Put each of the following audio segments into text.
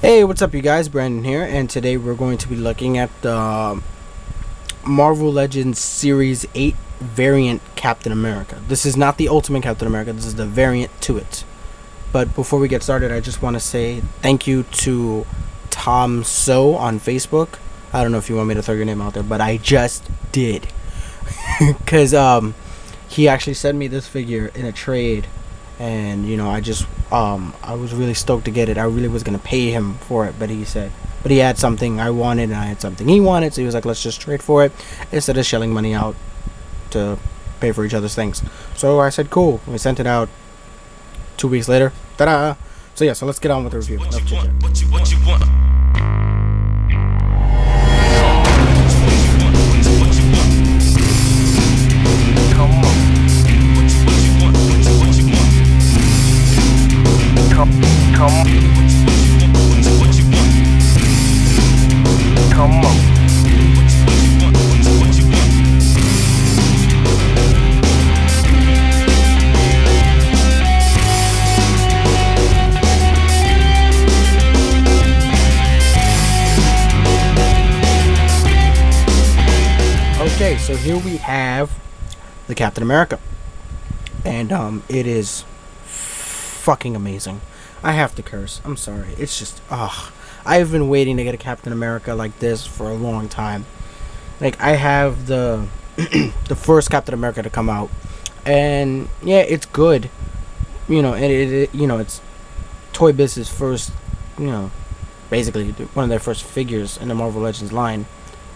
Hey, what's up, you guys? Brandon here, and today we're going to be looking at the Marvel Legends Series 8 variant Captain America. This is not the Ultimate Captain America, this is the variant to it. But before we get started, I just want to say thank you to Tom So on Facebook. I don't know if you want me to throw your name out there, but I just did. Because he actually sent me this figure in a trade. And I was really stoked to get it. I really was gonna pay him for it, but he had something I wanted and I had something he wanted, so he was like, let's just trade for it instead of shelling money out to pay for each other's things. So I said cool. We sent it out 2 weeks later. Ta-da! So yeah, so let's get on with the review. What you want? Okay, so here we have the Captain America, and it is fucking amazing. I have to curse. I'm sorry. It's just, I've been waiting to get a Captain America like this for a long time. Like, I have the the first Captain America to come out, and yeah, it's good. And it's Toy Biz's first, basically one of their first figures in the Marvel Legends line.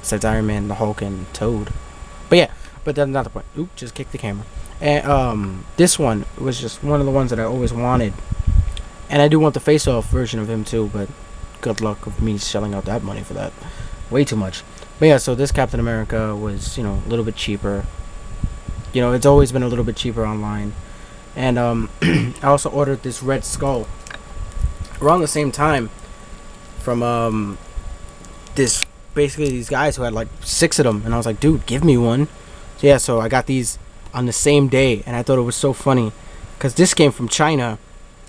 Besides Iron Man, the Hulk, and Toad. But that's not the point. Oop, just kicked the camera. And this one was just one of the ones that I always wanted. And I do want the face-off version of him too, but good luck with me shelling out that money for that. Way too much. But yeah, so this Captain America was, a little bit cheaper. It's always been a little bit cheaper online. And I also ordered this Red Skull around the same time from basically these guys who had like 6 of them, and I was like, dude, give me one. So yeah, so I got these on the same day, and I thought it was so funny because this came from China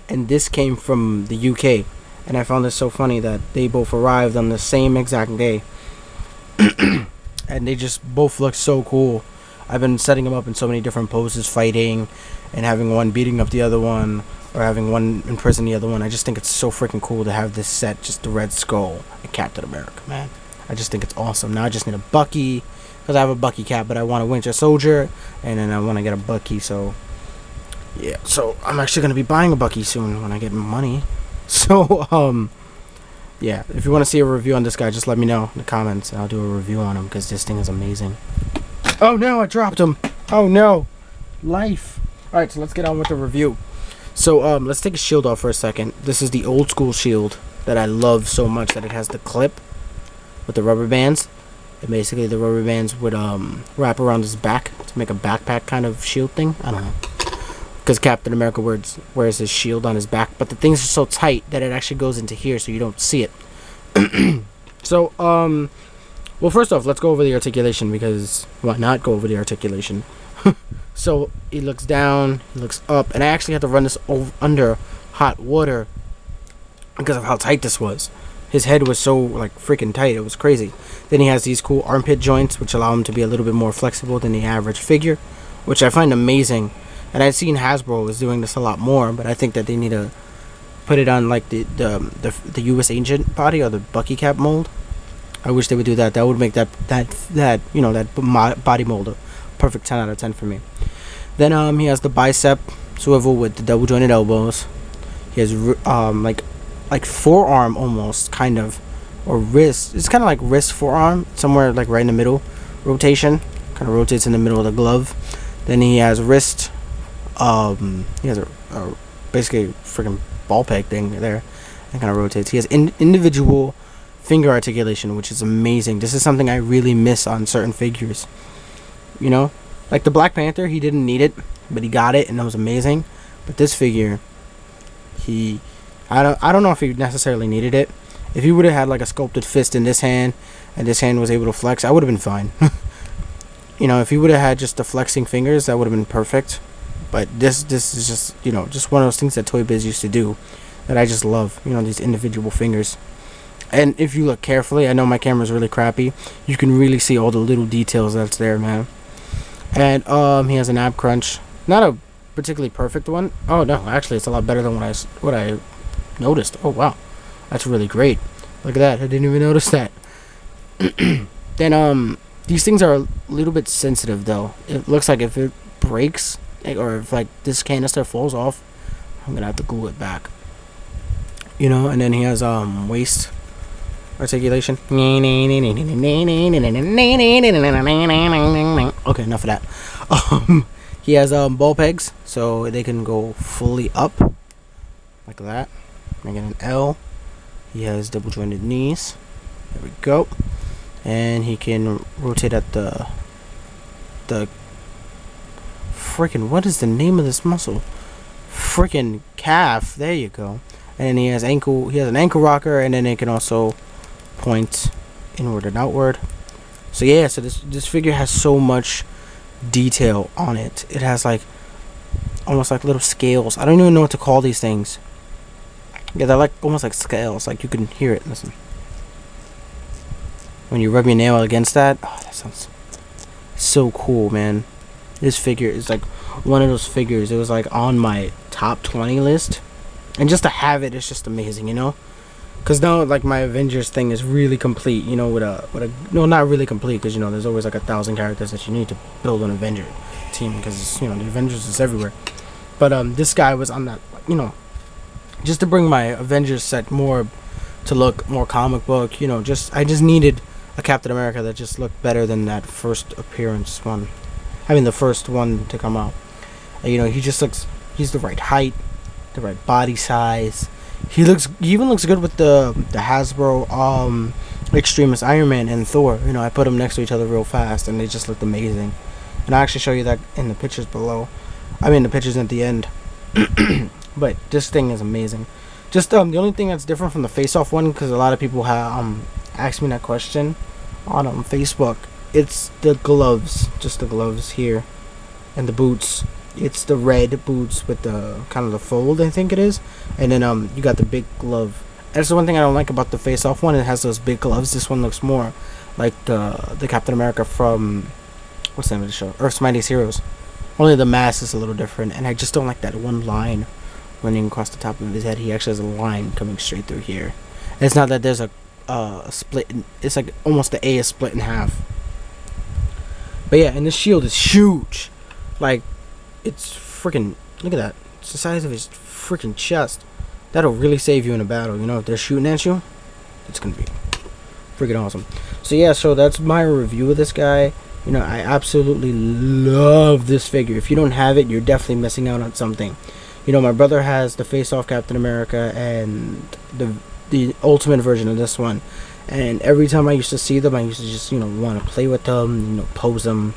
and this came from the UK, and I found this so funny that they both arrived on the same exact day. And they just both look so cool. I've been setting them up in so many different poses, fighting and having one beating up the other one, or having one imprison the other one. I just think it's so freaking cool to have this set, just the Red Skull and Captain America, man. I just think it's awesome. Now I just need a Bucky, because I have a Bucky cap, but I want a Winter Soldier, and then I want to get a Bucky, so yeah. So I'm actually going to be buying a Bucky soon when I get money. So, yeah, if you want to see a review on this guy, just let me know in the comments, and I'll do a review on him, because this thing is amazing. Oh no, I dropped him. Oh no. Life. Alright, so let's get on with the review. So, let's take his shield off for a second. This is the old school shield that I love so much, that it has the clip with the rubber bands, and basically the rubber bands would wrap around his back to make a backpack kind of shield thing. I don't know, because Captain America wears his shield on his back, but the things are so tight that it actually goes into here, so you don't see it. So well, first off, let's go over the articulation, because why not go over the articulation? So he looks down, he looks up, and I actually had to run this under hot water because of how tight this was. His head was so, like, freaking tight. It was crazy. Then he has these cool armpit joints, which allow him to be a little bit more flexible than the average figure, which I find amazing. And I've seen Hasbro is doing this a lot more, but I think that they need to put it on, like, the U.S. Agent body, or the Bucky cap mold. I wish they would do that. That would make that body mold a perfect 10 out of 10 for me. Then he has the bicep swivel with the double jointed elbows. He has like forearm almost, kind of, or wrist. It's kind of like wrist forearm, somewhere like right in the middle rotation. Kind of rotates in the middle of the glove. Then he has wrist. He has a basically a freaking ball peg thing there, and kind of rotates. He has individual finger articulation, which is amazing. This is something I really miss on certain figures. Like the Black Panther, he didn't need it, but he got it, and it was amazing. But this figure, I don't know if he necessarily needed it. If he would have had like a sculpted fist in this hand, and this hand was able to flex, I would have been fine. If he would have had just the flexing fingers, that would have been perfect. But this is just, just one of those things that Toy Biz used to do. that I just love. You know, these individual fingers. And if you look carefully, I know my camera's really crappy, you can really see all the little details that's there, man. And he has an ab crunch. Not a particularly perfect one. Oh no, actually it's a lot better than what I noticed. Oh wow. That's really great. Look at that. I didn't even notice that. Then these things are a little bit sensitive though. It looks like if it breaks, or if like this canister falls off, I'm gonna have to glue it back. You know, and then he has waist articulation. Okay, enough of that. He has ball pegs, so they can go fully up, like that. Making an L. He has double jointed knees. There we go. And he can rotate at the freaking, what is the name of this muscle? Freaking calf. There you go. And then he has an ankle rocker, and then it can also point inward and outward. So yeah, so this figure has so much detail on it. It has like almost like little scales. I don't even know what to call these things. Yeah, they're like almost like scales. Like you can hear it. Listen. When you rub your nail against that, oh, that sounds so cool, man. This figure is like one of those figures. It was like on my top 20 list, and just to have it is just amazing, you know. Cause now like my Avengers thing is really complete, you know, with a no, not really complete, because you know there's always like 1,000 characters that you need to build an Avenger team, because you know the Avengers is everywhere. But this guy was on that, you know, just to bring my Avengers set more to look more comic book, you know. I just needed a Captain America that just looked better than that first appearance one. I mean the first one to come out. And, you know, he's the right height, the right body size. He even looks good with the Hasbro Extremist Iron Man and Thor. You know, I put them next to each other real fast, and they just looked amazing. And I'll actually show you that in the pictures below. I mean the pictures at the end. But this thing is amazing. Just the only thing that's different from the face-off one, because a lot of people have asked me that question on Facebook. It's the gloves, just the gloves here, and the boots. It's the red boots with the kind of the fold, I think it is, and then you got the big glove. That's the one thing I don't like about the face-off one. It has those big gloves. This one looks more like the Captain America from, what's the name of the show? Earth's Mightiest Heroes. Only the mask is a little different, and I just don't like that one line running across the top of his head. He actually has a line coming straight through here. And it's not that there's a split. It's like almost the A is split in half. But yeah, and this shield is huge. Like, it's freaking, look at that. It's the size of his freaking chest. That'll really save you in a battle, you know. If they're shooting at you, it's gonna be freaking awesome. So yeah, so that's my review of this guy. You know, I absolutely love this figure. If you don't have it, you're definitely missing out on something. You know, my brother has the face-off Captain America and the ultimate version of this one. And every time I used to see them, I used to just, you know, want to play with them, you know, pose them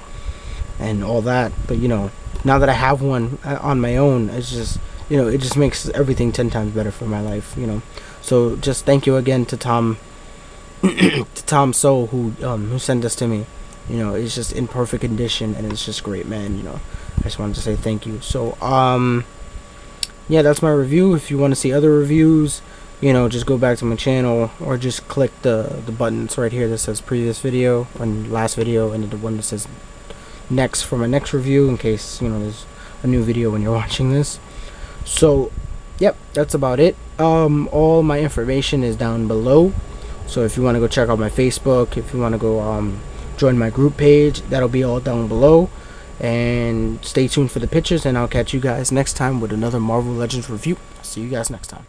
and all that. But, you know, now that I have one on my own, it's just, you know, it just makes everything 10 times better for my life, you know. So just thank you again to Tom, to Tom Soul, who sent this to me. You know, it's just in perfect condition, and it's just great, man. You know, I just wanted to say thank you. So, yeah, that's my review. If you want to see other reviews, you know, just go back to my channel, or just click the buttons right here that says previous video and last video, and the one that says next for my next review, in case, you know, there's a new video when you're watching this. So, yep, that's about it. All my information is down below. So if you want to go check out my Facebook, if you want to go join my group page, that'll be all down below. And stay tuned for the pictures, and I'll catch you guys next time with another Marvel Legends review. See you guys next time.